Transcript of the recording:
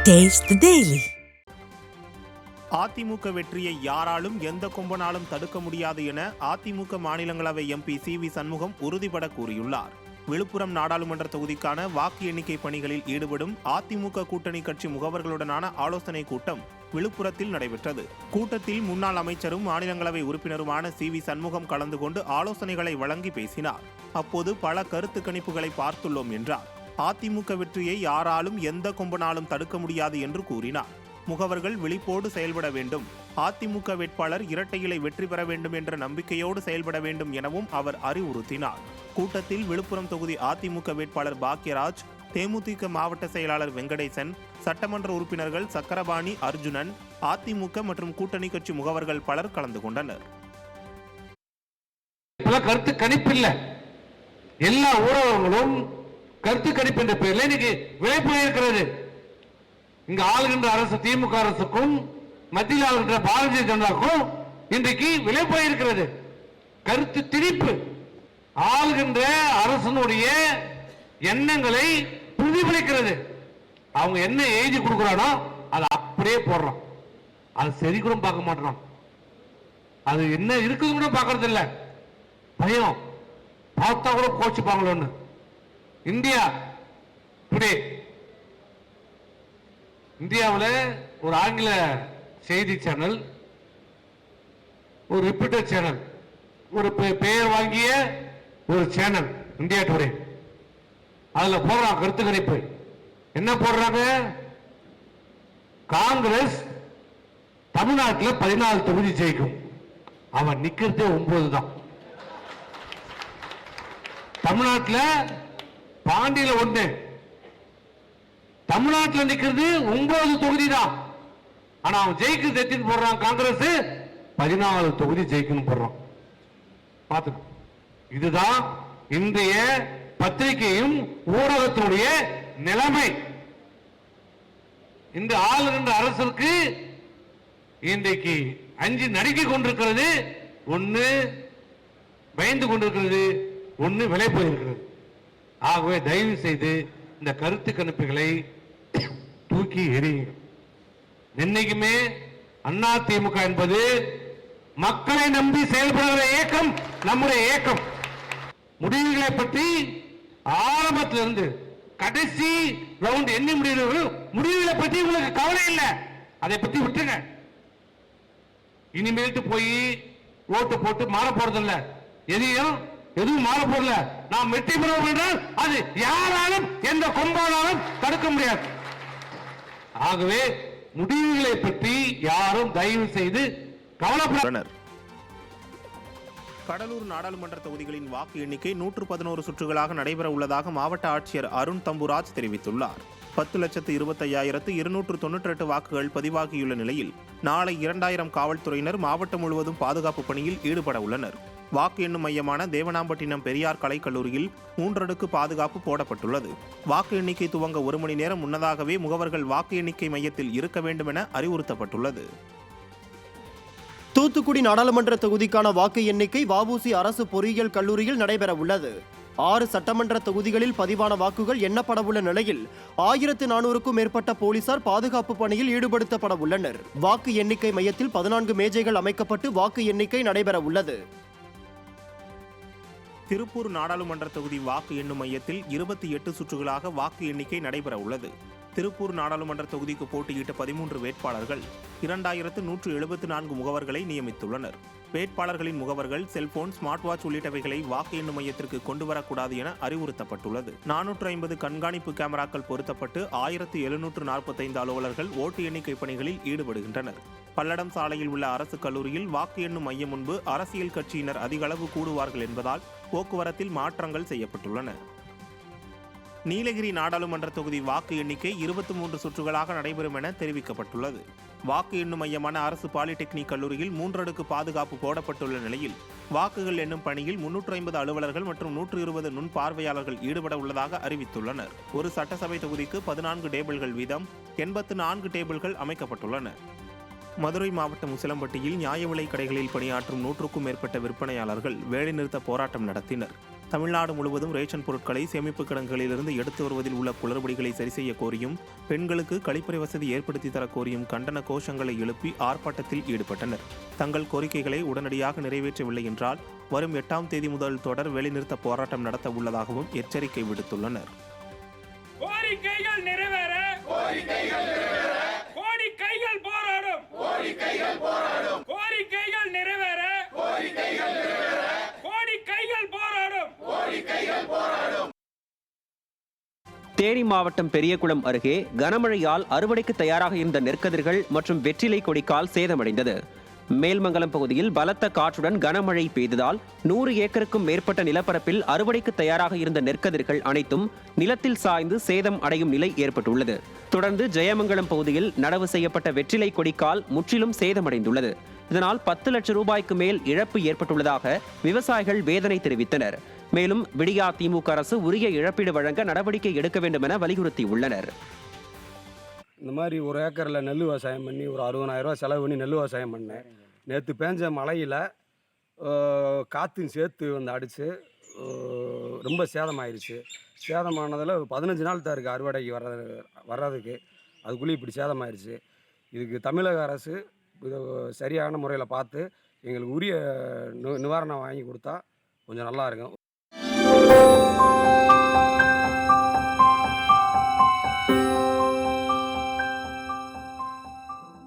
Taste the Daily. AIADMK வெற்றியை யாராலும் எந்த கொம்பனாலும் தடுக்க முடியாது என அதிமுக மாநிலங்களவை எம்பி சி.வி. சண்முகம் உறுதிபட கூறியுள்ளார். விழுப்புரம் நாடாளுமன்ற தொகுதிக்கான வாக்கு எண்ணிக்கை பணிகளில் ஈடுபடும் அதிமுக கூட்டணி கட்சி முகவர்களுடனான ஆலோசனை கூட்டம் விழுப்புரத்தில் நடைபெற்றது. கூட்டத்தில் முன்னாள் அமைச்சரும் மாநிலங்களவை உறுப்பினருமான சி.வி. சண்முகம் கலந்து கொண்டு ஆலோசனைகளை வழங்கி பேசினார். அப்போது பல கருத்து கணிப்புகளை பார்த்துள்ளோம் என்றார். அதிமுக வெற்றியை யாராலும் எந்த கொம்பனாலும் தடுக்க முடியாது என்று கூறினார். முகவர்கள் விழிப்போடு செயல்பட வேண்டும், அதிமுக வேட்பாளர் இரட்டை இலை வெற்றி பெற வேண்டும் என்ற நம்பிக்கையோடு செயல்பட வேண்டும் எனவும் அவர் அறிவுறுத்தினார். கூட்டத்தில் விழுப்புரம் தொகுதி அதிமுக வேட்பாளர் பாக்யராஜ், தேமுதிக மாவட்ட செயலாளர் வெங்கடேசன், சட்டமன்ற உறுப்பினர்கள் சக்கரபாணி, அர்ஜுனன், அதிமுக மற்றும் கூட்டணி கட்சி முகவர்கள் பலர் கலந்து கொண்டனர். கருத்து கணிப்பில்லை, எல்லா ஊடகங்களும் கருத்து கணிப்பு என்ற பெயரில் இன்னைக்கு விளைப்பு இருக்கிறது. இங்க ஆளுகின்ற அரசு திமுக அரசுக்கும் மத்தியில் ஆளுகின்ற பாரதிய ஜனதாவுக்கும் இன்றைக்கு விளைப்பு இருக்கிறது. கருத்து திணிப்பு ஆளுகின்ற அரசனுடைய எண்ணங்களை பிரதிபலிக்கிறது. அவங்க என்ன எழுதி கொடுக்கிறானோ அதை அப்படியே போடுறான். அது சரி கூட பார்க்க மாட்டான். அது என்ன இருக்குது கூட பார்க்கறது இல்லை. பயம், பார்த்தா கூட கோச்சுப்பாங்களோன்னு. இந்தியா டுடே, இந்தியாவில் ஒரு ஆங்கில செய்தி சேனல், ஒரு ரிப்பீட்டர் சேனல், ஒரு பெயர் வாங்கிய ஒரு சேனல் இந்தியா டுடே, அதுல போடுறாங்க கருத்து கணிப்பு. என்ன போடுறாங்க? காங்கிரஸ் தமிழ்நாட்டில் 14 தொகுதி ஜெயிக்கும். அவன் நிக்கிறதே 9 தான். தமிழ்நாட்டில் பாண்டியில 1, தமிழ்நாட்டில் நிக்கிறது 9 தொகுதி தான். ஆனா அவன் ஜெயிக்கிறது எத்தனை போடுறான்? காங்கிரஸ் 14 தொகுதி ஜெயிக்கணும் போடுறான். பார்த்து, இதுதான் இன்றைய பத்திரிகையும் ஊடகத்தினுடைய நிலைமை. இந்த ஆளுகின்ற அரசுக்கு இன்றைக்கு அஞ்சு நடுக்கிக் கொண்டிருக்கிறது, ஒன்னு பயந்து கொண்டிருக்கிறது, ஒன்னு விலை போயிருக்கிறது. ஆகவே தயவு செய்து இந்த கருத்து கணிப்புகளை தூக்கி எறியுங்க. என்னைக்குமே அதிமுக என்பது மக்களை நம்பி செயல்படுகிற இயக்கம், நம்முடைய இயக்கம். முடிவுகளை பற்றி ஆரம்பத்திலிருந்து கடைசி ரவுண்ட் எண்ணி முடிவுகளை பற்றி உங்களுக்கு கவலை இல்லை, அதை பற்றி விட்டுங்க. இனிமேட்டு போய் ஓட்டு போட்டு மாற போறதில்லை, எதுவும் மாற போறல. நாம் வெற்றி பெறுவோம் என்றால் அது யாராலும் எந்த கொம்பானாலும் தடுக்க முடியாது. ஆகவே முடிவுகளை பற்றி யாரும் தயவு செய்து கவலைப்படாதீர்கள். கடலூர் நாடாளுமன்ற தொகுதிகளின் வாக்கு எண்ணிக்கை 111 சுற்றுகளாக நடைபெற உள்ளதாக மாவட்ட ஆட்சியர் அருண் தம்புராஜ் தெரிவித்துள்ளார். 10,25,298 வாக்குகள் பதிவாகியுள்ள நிலையில் நாளை 2000 காவல்துறையினர் மாவட்டம் முழுவதும் பாதுகாப்பு பணியில் ஈடுபட உள்ளனர். வாக்கு எண்ணும் மையமான தேவனாம்பட்டினம் பெரியார் கலைக்கல்லூரியில் 3 அடுக்கு பாதுகாப்பு போடப்பட்டுள்ளது. வாக்கு எண்ணிக்கை துவங்க 1 மணி நேரம் முன்னதாகவே முகவர்கள் வாக்கு எண்ணிக்கை மையத்தில் இருக்க வேண்டும் என அறிவுறுத்தப்பட்டுள்ளது. தூத்துக்குடி நாடாளுமன்ற தொகுதிக்கான வாக்கு எண்ணிக்கை வ.உ.சி. அரசு பொறியியல் கல்லூரியில் நடைபெற உள்ளது. 6 சட்டமன்ற தொகுதிகளில் பதிவான வாக்குகள் எண்ணப்படவுள்ள நிலையில் 1400க்கும் மேற்பட்ட போலீசார் பாதுகாப்பு பணியில் ஈடுபடுத்தப்பட உள்ளனர். வாக்கு எண்ணிக்கை மையத்தில் 14 மேஜைகள் அமைக்கப்பட்டு வாக்கு எண்ணிக்கை நடைபெற உள்ளது. திருப்பூர் நாடாளுமன்ற தொகுதி வாக்கு எண்ணும் மையத்தில் 28 சுற்றுகளாக வாக்கு எண்ணிக்கை நடைபெற உள்ளது. திருப்பூர் நாடாளுமன்ற தொகுதிக்கு போட்டியிட்ட 13 வேட்பாளர்கள் 2174 முகவர்களை நியமித்துள்ளனர். வேட்பாளர்களின் முகவர்கள் செல்போன், ஸ்மார்ட் வாட்ச் உள்ளிட்டவைகளை வாக்கு எண்ணும் மையத்திற்கு கொண்டு வரக்கூடாது என அறிவுறுத்தப்பட்டுள்ளது. 450 கண்காணிப்பு கேமராக்கள் பொருத்தப்பட்டு 1745 அலுவலர்கள் ஓட்டு எண்ணிக்கை பணிகளில் ஈடுபடுகின்றனர். பல்லடம் சாலையில் உள்ள அரசு கல்லூரியில் வாக்கு எண்ணும் மையம் முன்பு அரசியல் கட்சியினர் அதிக அளவு கூடுவார்கள் என்பதால் போக்குவரத்தில் மாற்றங்கள் செய்யப்பட்டுள்ளன. நீலகிரி நாடாளுமன்ற தொகுதி வாக்கு எண்ணிக்கை 23 சுற்றுகளாக நடைபெறும் என தெரிவிக்கப்பட்டுள்ளது. வாக்கு எண்ணும் மையமான அரசு பாலிடெக்னிக் கல்லூரியில் 3 அடுக்கு பாதுகாப்பு போடப்பட்டுள்ள நிலையில் வாக்குகள் எண்ணும் பணியில் 350 அலுவலர்கள் மற்றும் 120 நுண் பார்வையாளர்கள் ஈடுபட உள்ளதாக அறிவித்துள்ளனர். ஒரு சட்டசபை தொகுதிக்கு 14 டேபிள்கள் வீதம் 84 டேபிள்கள் அமைக்கப்பட்டுள்ளன. மதுரை மாவட்டம் உசிலம்பட்டியில் நியாய விலை கடைகளில் பணியாற்றும் 100க்கும் மேற்பட்ட விற்பனையாளர்கள் வேலைநிறுத்த போராட்டம் நடத்தினர். தமிழ்நாடு முழுவதும் ரேஷன் பொருட்களை சேமிப்பு கிடங்குகளிலிருந்து எடுத்து வருவதில் உள்ள குளறுபடிகளை சரி செய்ய கோரியும் பெண்களுக்கு கழிப்பறை வசதி ஏற்படுத்தி தர கோரியும் கண்டன கோஷங்களை எழுப்பி ஆர்ப்பாட்டத்தில் ஈடுபட்டனர். தங்கள் கோரிக்கைகளை உடனடியாக நிறைவேற்றவில்லை என்றால் வரும் 8ஆம் தேதி முதல் தொடர் வேலைநிறுத்த போராட்டம் நடத்த உள்ளதாகவும் எச்சரிக்கை விடுத்துள்ளனர். கோரிக்கைகள் நிறைவேற கோரிக்கைகள் போராடும் கோரிக்கைகள் நிறைவேற கோரிக்கைகள் போராடும். தேனி மாவட்டம் பெரியகுளம் அருகே கனமழையால் அறுவடைக்கு தயாராக இருந்த நெற்கதிர்கள் மற்றும் வெற்றிலை கொடிக்கால் சேதமடைந்தது. மேல்மங்கலம் பகுதியில் பலத்த காற்றுடன் கனமழை பெய்ததால் 100 ஏக்கருக்கும் மேற்பட்ட நிலப்பரப்பில் அறுவடைக்கு தயாராக இருந்த நெற்கதிர்கள் அனைத்தும் நிலத்தில் சாய்ந்து சேதம் அடையும் நிலை ஏற்பட்டுள்ளது. தொடர்ந்து ஜெயமங்கலம் பகுதியில் நடவு செய்யப்பட்ட வெற்றிலை கொடிக்கால் முற்றிலும் சேதமடைந்துள்ளது. இதனால் 10 லட்சம் ரூபாய்க்கு மேல் இழப்பு ஏற்பட்டுள்ளதாக விவசாயிகள் வேதனை தெரிவித்தனர். மேலும் விடியா திமுக அரசு உரிய இழப்பீடு வழங்க நடவடிக்கை எடுக்க வேண்டும் என வலியுறுத்தியுள்ளனர். இந்த மாதிரி ஒரு ஏக்கரில் நெல் விவசாயம் பண்ணி ஒரு 60,000 ரூபா செலவு பண்ணி நெல் விவசாயம் பண்ணேன். நேற்று பேஞ்ச மழையில் காற்றும் சேர்த்து வந்து அடித்து ரொம்ப சேதமாயிருச்சு. சேதமானதில் 15 நாள் தான் இருக்குது அறுவடைக்கு வர்றதுக்கு. அதுக்குள்ளே இப்படி சேதமாயிருச்சு. இதுக்கு தமிழக அரசு இது சரியான முறையில் பார்த்து எங்களுக்கு உரிய நிவாரணம் வாங்கி கொடுத்தா கொஞ்சம் நல்லா இருக்கும்.